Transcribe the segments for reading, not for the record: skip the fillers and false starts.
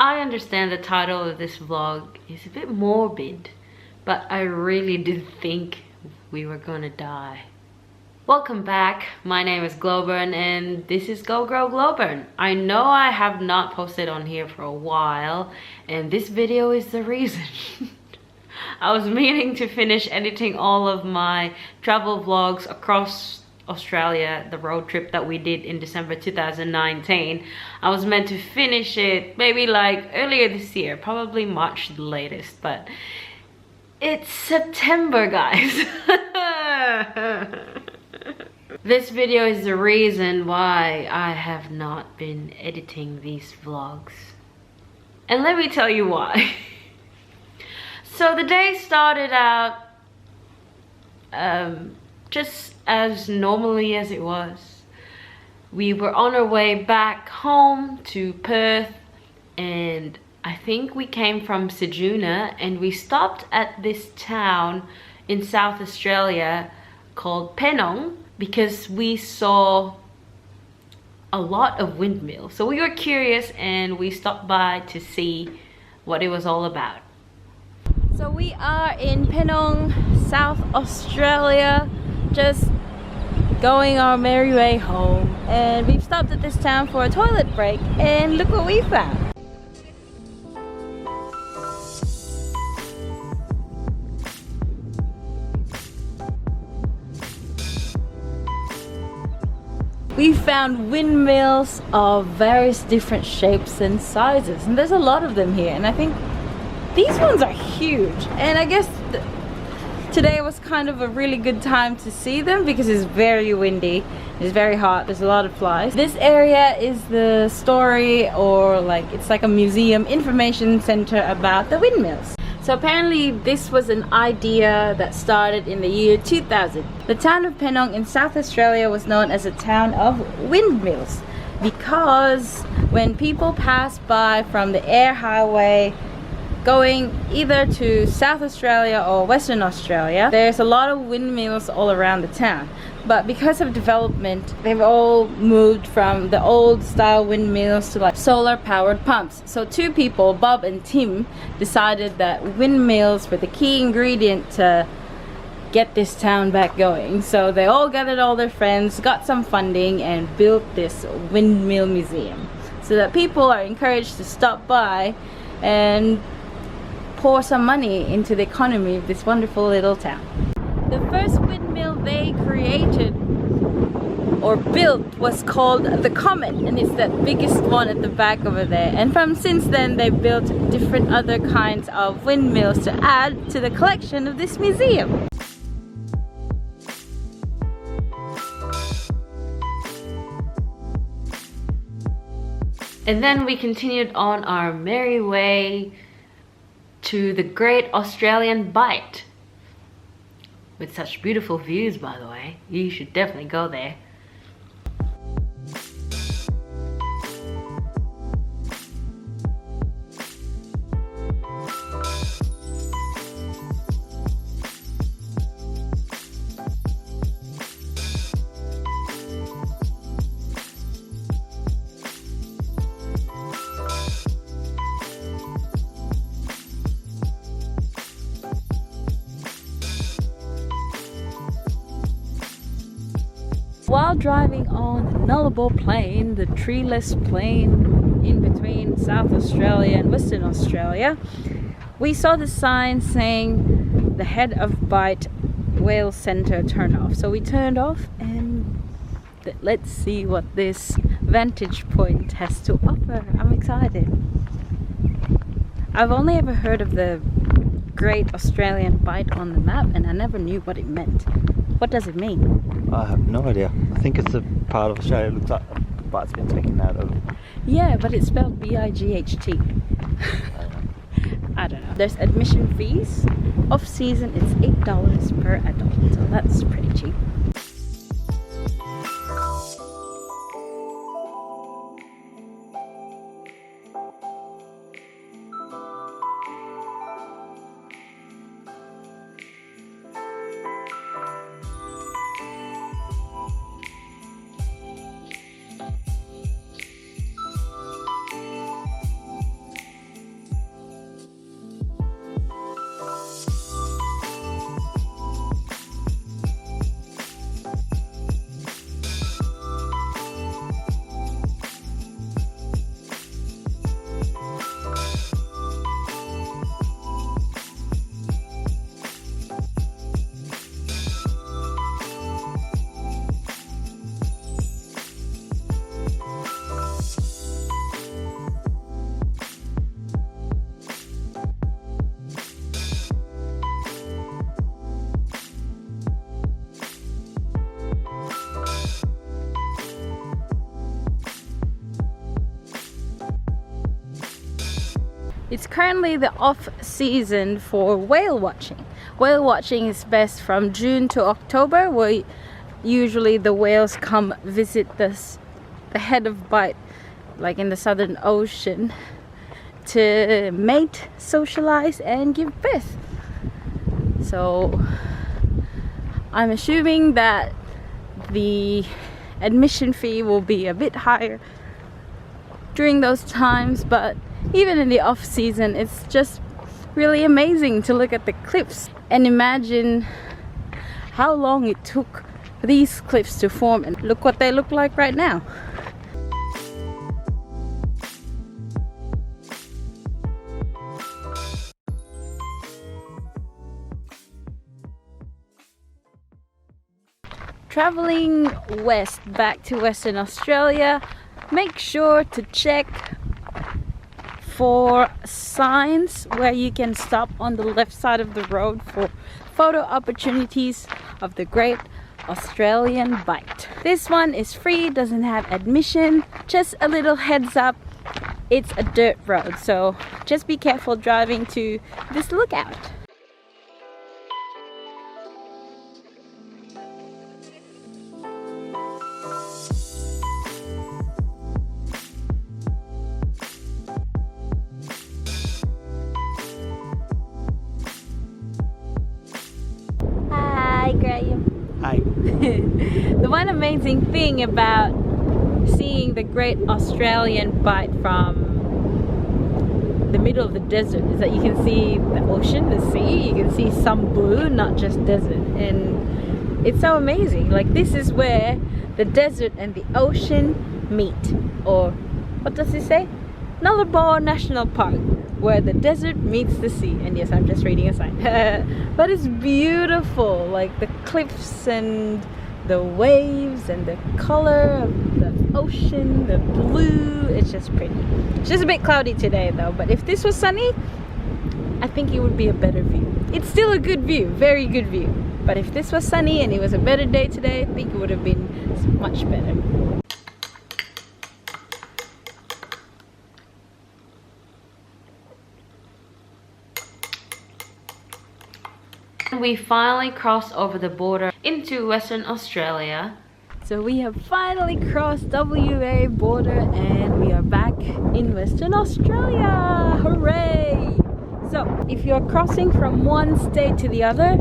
I understand the title of this vlog is a bit morbid, but I really did think we were gonna die. Welcome back, my name is Glowbern and this is GoGrowGlowbern. I know I have not posted on here for a while and this video is the reason. I was meaning to finish editing all of my travel vlogs across Australia, the road trip that we did in December 2019. I was meant to finish it maybe like earlier this year, probably March the latest, but it's September, guys. This video is the reason why I have not been editing these vlogs. And let me tell you why. So the day started out just as normally as it was. We were on our way back home to Perth and I think we came from Ceduna and we stopped at this town in South Australia called Penong because we saw a lot of windmills. So we were curious and we stopped by to see what it was all about. So we are in Penong, South Australia, just going our merry way home, and we've stopped at this town for a toilet break and look what we found. We found windmills of various different shapes and sizes, and there's a lot of them here, and I think these ones are huge, and I guess today was kind of a really good time to see them because it's very windy, it's very hot, there's a lot of flies. This area is the story, or like it's like a museum information center about the windmills. So apparently this was an idea that started in the year 2000. The town of Penong in South Australia was known as a town of windmills because when people passed by from the air highway going either to South Australia or Western Australia, there's a lot of windmills all around the town. But because of development, they've all moved from the old style windmills to like solar powered pumps. So two people, Bob and Tim, decided that windmills were the key ingredient to get this town back going. So they all gathered all their friends, got some funding and built this windmill museum so that people are encouraged to stop by and pour some money into the economy of this wonderful little town. The first windmill they created or built was called the Comet, and it's that biggest one at the back over there. And from since then they've built different other kinds of windmills to add to the collection of this museum. And then we continued on our merry way to the Great Australian Bight, with such beautiful views, by the way. You should definitely go there. While driving on the Nullarbor Plain, the treeless plain in between South Australia and Western Australia, we saw the sign saying the Head of Bight Whale Centre turn off. So we turned off and let's see what this vantage point has to offer. I'm excited. I've only ever heard of the Great Australian Bight on the map and I never knew what it meant. What does it mean? I have no idea. I think it's a part of Australia. It looks like the bite's been taken out of. Yeah, but it's spelled B-I-G-H-T. I don't know. There's admission fees. Off season it's $8 per adult, so that's pretty cheap. It's currently the off season for whale watching. Whale watching is best from June to October, where usually the whales come visit the head of Bight, like in the Southern Ocean, to mate, socialize, and give birth. So I'm assuming that the admission fee will be a bit higher during those times, but even in the off season, it's just really amazing to look at the cliffs and imagine how long it took these cliffs to form, and look what they look like right now. Traveling west back to Western Australia, make sure to check for signs where you can stop on the left side of the road for photo opportunities of the Great Australian Bight. This one is free, doesn't have admission. Just a little heads up, it's a dirt road, so just be careful driving to this lookout. Hi, Graham. Hi. The one amazing thing about seeing the Great Australian Bight from the middle of the desert is that you can see the ocean, the sea, you can see some blue, not just desert, and it's so amazing. Like, this is where the desert and the ocean meet, or what does it say? Nullarbor National Park, where the desert meets the sea. And yes, I'm just reading a sign. But it's beautiful, like the cliffs and the waves and the color of the ocean, the blue. It's just pretty. It's just a bit cloudy today though, but if this was sunny, I think it would be a better view. It's still a good view, very good view, but if this was sunny and it was a better day today, I think it would have been much better. We finally crossed over the border into Western Australia. So we have finally crossed WA border and we are back in Western Australia. Hooray! So if you're crossing from one state to the other,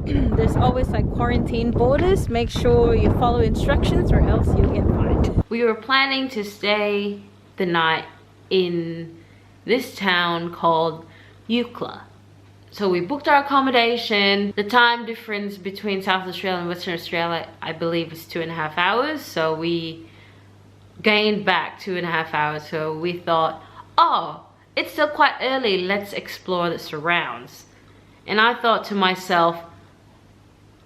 there's always like quarantine borders. Make sure you follow instructions or else you'll get fined. We were planning to stay the night in this town called Ucla. So we booked our accommodation. The time difference between South Australia and Western Australia, I believe, is 2.5 hours. So we gained back 2.5 hours. So we thought, oh, it's still quite early. Let's explore the surrounds. And I thought to myself,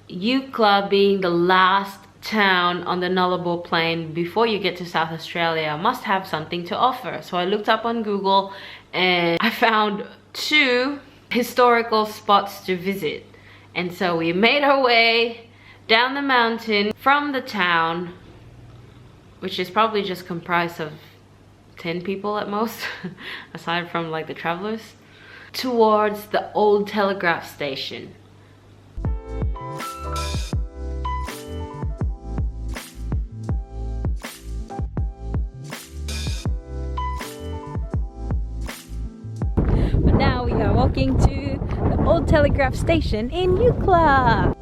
Ucla being the last town on the Nullarbor Plain before you get to South Australia must have something to offer. So I looked up on Google and I found 2 historical spots to visit, and so we made our way down the mountain from the town, which is probably just comprised of 10 people at most aside from like the travelers, towards the old telegraph station. Now we are walking to the old telegraph station in Ucla.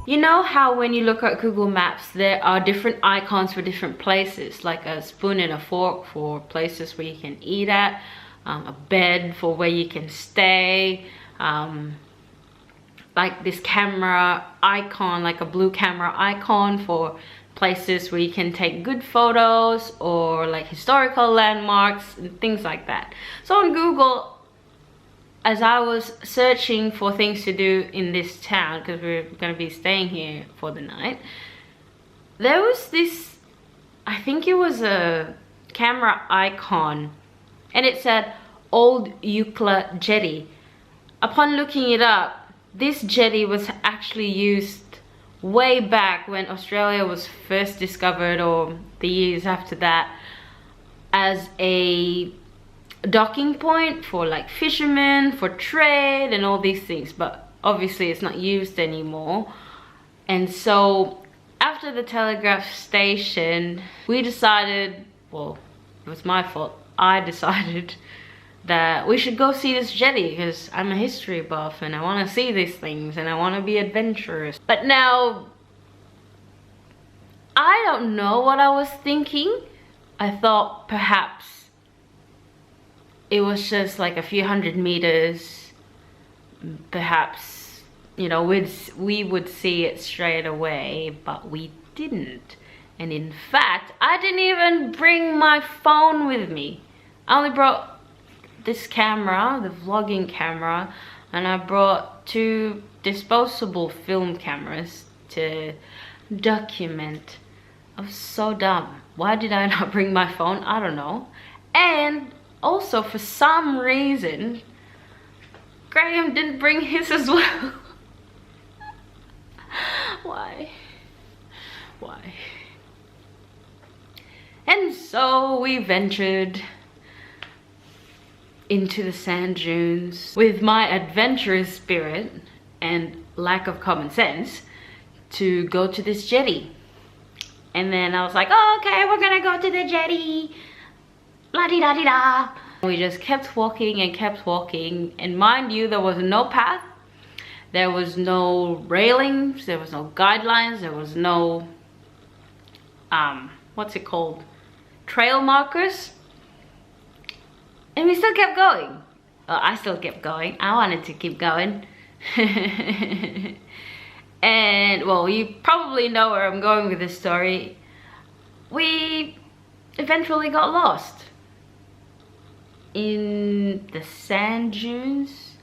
You know how when you look at Google Maps, there are different icons for different places, like a spoon and a fork for places where you can eat at, a bed for where you can stay, a like this camera icon, like a blue camera icon for places where you can take good photos or like historical landmarks and things like that. So on Google, as I was searching for things to do in this town, because we're going to be staying here for the night, there was this, I think it was a camera icon, and it said Old Ucla Jetty. Upon looking it up, this jetty was actually used way back when Australia was first discovered, or the years after that, as a docking point for like fishermen, for trade and all these things, but obviously it's not used anymore. And so after the telegraph station, we decided, well, it was my fault, I decided that we should go see this jetty because I'm a history buff and I want to see these things and I want to be adventurous. But now, I don't know what I was thinking. I thought perhaps it was just like a few hundred meters. Perhaps, you know, we would see it straight away, but we didn't. And in fact, I didn't even bring my phone with me. I only brought this camera, the vlogging camera, and I brought 2 disposable film cameras to document. I was so dumb. Why did I not bring my phone? I don't know. And also, for some reason, Graham didn't bring his as well. Why? And so we ventured into the sand dunes with my adventurous spirit and lack of common sense to go to this jetty. And then I was like, oh, okay, we're gonna go to the jetty, la-di-da-di-da. We just kept walking and kept walking, and mind you, there was no path, there was no railings, there was no guidelines, there was no what's it called, trail markers. And we still kept going. Well, I still kept going. I wanted to keep going. And well, you probably know where I'm going with this story. We eventually got lost in the sand dunes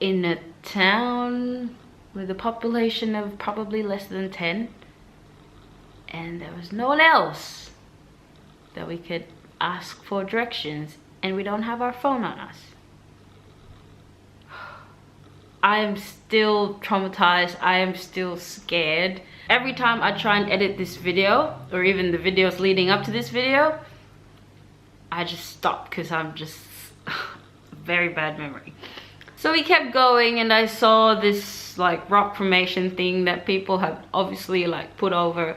in a town with a population of probably less than 10, and there was no one else that we could ask for directions, and we don't have our phone on us. I am still traumatized. I am still scared. Every time I try and edit this video, or even the videos leading up to this video, I just stop because I'm just very bad memory. So we kept going, and I saw this like rock formation thing that people have obviously like put on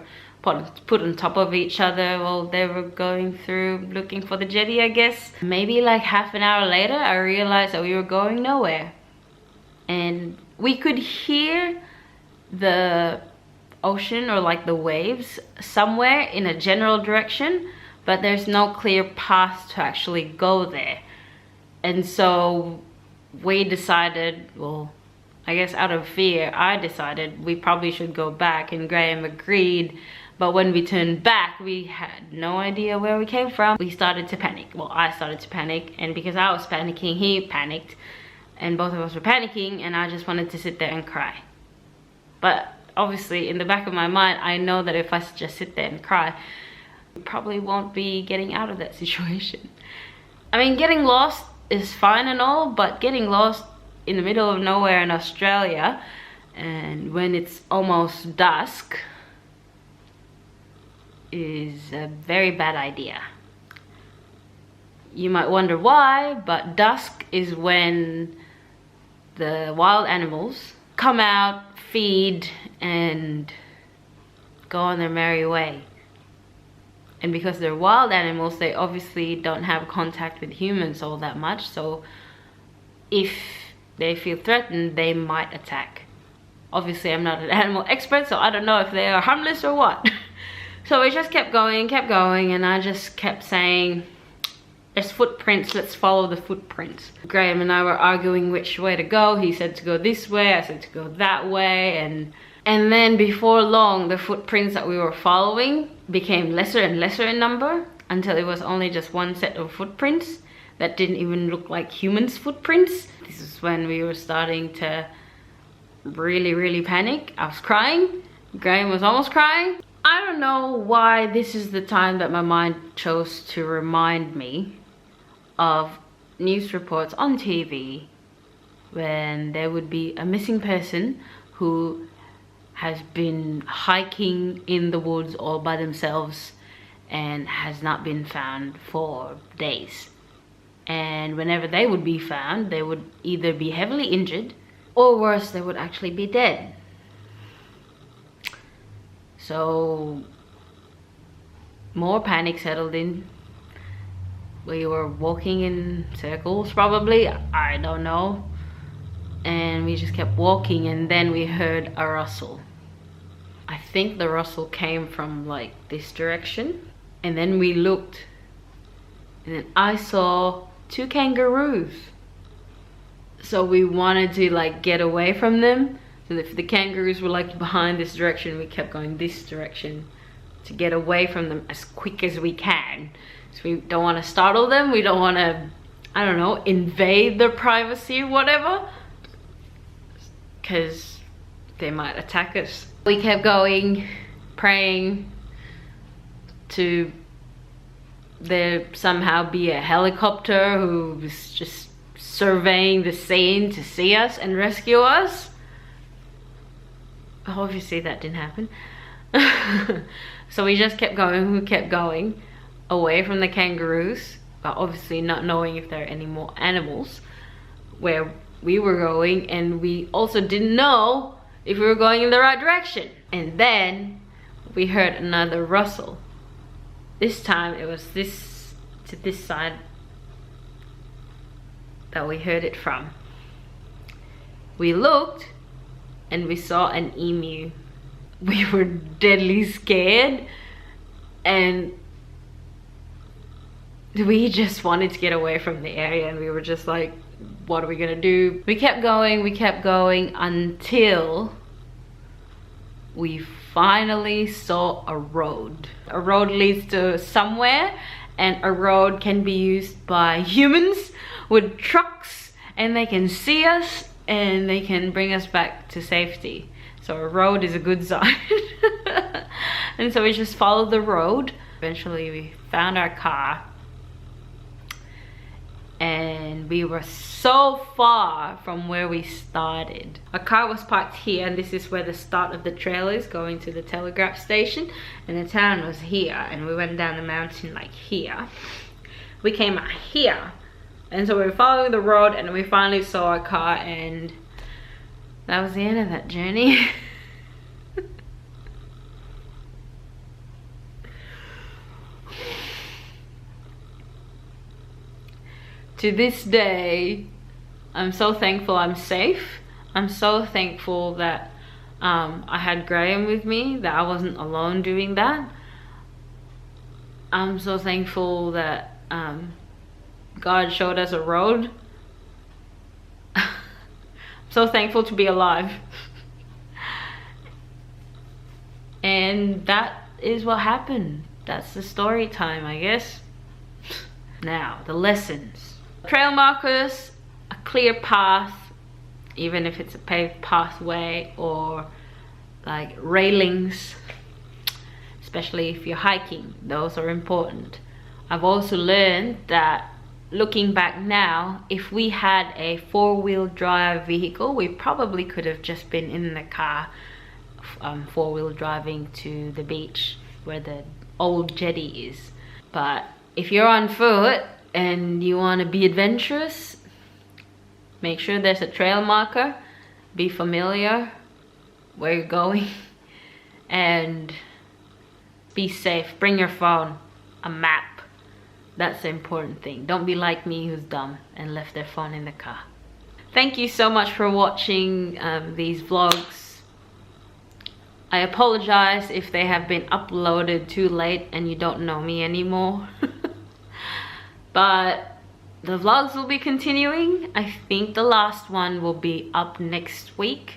top of each other while they were going through looking for the jetty, I guess. Maybe like half an hour later, I realized that we were going nowhere. And we could hear the ocean, or like the waves, somewhere in a general direction, but there's no clear path to actually go there. And so we decided, well, I guess out of fear, I decided we probably should go back, and Graham agreed. But when we turned back, we had no idea where we came from. We started to panic. Well, I started to panic, and because I was panicking, he panicked. And both of us were panicking, and I just wanted to sit there and cry. But obviously, in the back of my mind, I know that if I just sit there and cry, we probably won't be getting out of that situation. I mean, getting lost is fine and all, but getting lost in the middle of nowhere in Australia, and when it's almost dusk, is a very bad idea. You might wonder why, but dusk is when the wild animals come out, feed, and go on their merry way. And because they're wild animals, they obviously don't have contact with humans all that much, so if they feel threatened, they might attack. Obviously, I'm not an animal expert, so I don't know if they are harmless or what. So we just kept going, and I just kept saying, There's footprints, let's follow the footprints. Graham and I were arguing which way to go. He said to go this way, I said to go that way, and then before long, the footprints that we were following became lesser and lesser in number until it was only just one set of footprints that didn't even look like humans' footprints. This is when we were starting to really panic. I was crying. Graham was almost crying. I don't know why this is the time that my mind chose to remind me of news reports on TV when there would be a missing person who has been hiking in the woods all by themselves and has not been found for days. And whenever they would be found, they would either be heavily injured or worse, they would actually be dead. So more panic settled in. We were walking in circles probably, I don't know. And we just kept walking, and then we heard a rustle. I think the rustle came from like this direction. And then we looked, and then I saw 2 kangaroos. So we wanted to like get away from them. So if the kangaroos were like behind this direction, we kept going this direction to get away from them as quick as we can. So we don't want to startle them. We don't want to, I don't know, invade their privacy or whatever, because they might attack us. We kept going, praying to there somehow be a helicopter who was just surveying the scene to see us and rescue us. Obviously that didn't happen. So we just kept going away from the kangaroos, but obviously not knowing if there are any more animals where we were going, and we also didn't know if we were going in the right direction. And then we heard another rustle. This time it was this side that we heard it from. We looked and we saw an emu. We were deadly scared and we just wanted to get away from the area, and we were just like, what are we gonna do? We kept going until we finally saw a road. A road leads to somewhere, and a road can be used by humans with trucks, and they can see us and they can bring us back to safety. So a road is a good sign. And so we just followed the road. Eventually we found our car, and we were so far from where we started. Our car was parked here, and this is where the start of the trail is going to the telegraph station, and the town was here, and we went down the mountain like here. We came out here, and so we were following the road, and we finally saw our car, and that was the end of that journey. To this day, I'm so thankful I'm safe. I'm so thankful that I had Graham with me, that I wasn't alone doing that. I'm so thankful that God showed us a road. I'm so thankful to be alive. And that is what happened. That's the story time, I guess. Now, the lessons. Trail markers, a clear path, even if it's a paved pathway, or like railings, especially if you're hiking, those are important. I've also learned that, looking back now, if we had a 4-wheel drive vehicle, we probably could have just been in the car 4-wheel driving to the beach where the old jetty is. But if you're on foot and you want to be adventurous, make sure there's a trail marker, be familiar where you're going, and be safe. Bring your phone, a map. That's the important thing. Don't be like me, who's dumb and left their phone in the car. Thank you so much for watching these vlogs. I apologize if they have been uploaded too late and you don't know me anymore. But the vlogs will be continuing. I think the last one will be up next week.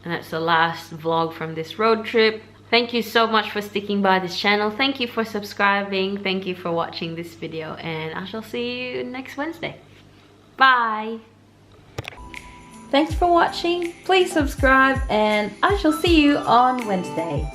And that's the last vlog from this road trip. Thank you so much for sticking by this channel. Thank you for subscribing. Thank you for watching this video. And I shall see you next Wednesday. Bye. Thanks for watching. Please subscribe and I shall see you on Wednesday.